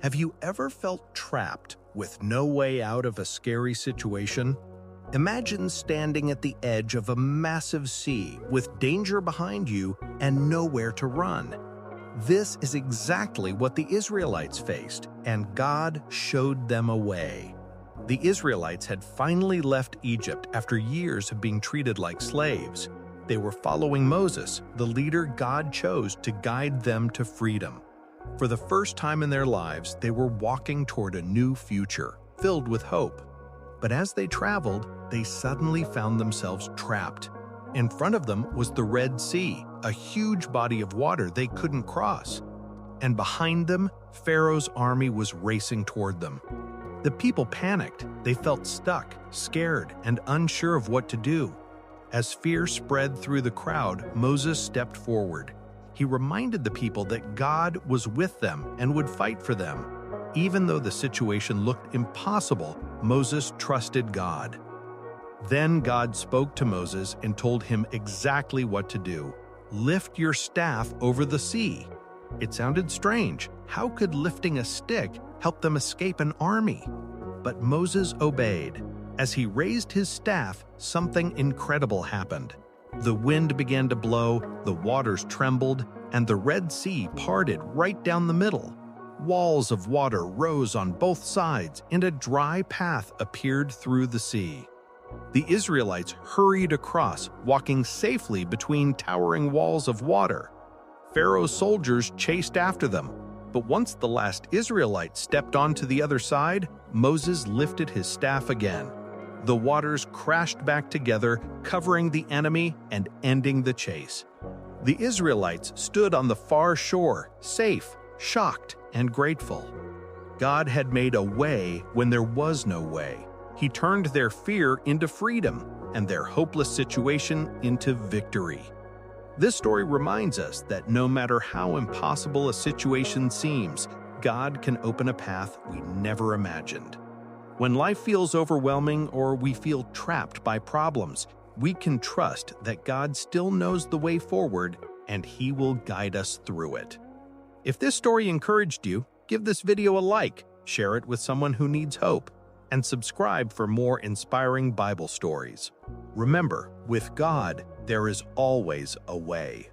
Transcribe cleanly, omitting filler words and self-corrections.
Have you ever felt trapped with no way out of a scary situation? Imagine standing at the edge of a massive sea with danger behind you and nowhere to run. This is exactly what the Israelites faced, and God showed them a way. The Israelites had finally left Egypt after years of being treated like slaves. They were following Moses, the leader God chose to guide them to freedom. For the first time in their lives, they were walking toward a new future, filled with hope. But as they traveled, they suddenly found themselves trapped. In front of them was the Red Sea, a huge body of water they couldn't cross. And behind them, Pharaoh's army was racing toward them. The people panicked. They felt stuck, scared, and unsure of what to do. As fear spread through the crowd, Moses stepped forward. He reminded the people that God was with them and would fight for them. Even though the situation looked impossible, Moses trusted God. Then God spoke to Moses and told him exactly what to do. Lift your staff over the sea. It sounded strange. How could lifting a stick help them escape an army? But Moses obeyed. As he raised his staff, something incredible happened. The wind began to blow, the waters trembled, and the Red Sea parted right down the middle. Walls of water rose on both sides, and a dry path appeared through the sea. The Israelites hurried across, walking safely between towering walls of water. Pharaoh's soldiers chased after them, but once the last Israelite stepped onto the other side, Moses lifted his staff again. The waters crashed back together, covering the enemy and ending the chase. The Israelites stood on the far shore, safe, shocked, and grateful. God had made a way when there was no way. He turned their fear into freedom and their hopeless situation into victory. This story reminds us that no matter how impossible a situation seems, God can open a path we never imagined. When life feels overwhelming or we feel trapped by problems, we can trust that God still knows the way forward and He will guide us through it. If this story encouraged you, give this video a like, share it with someone who needs hope, and subscribe for more inspiring Bible stories. Remember, with God, there is always a way.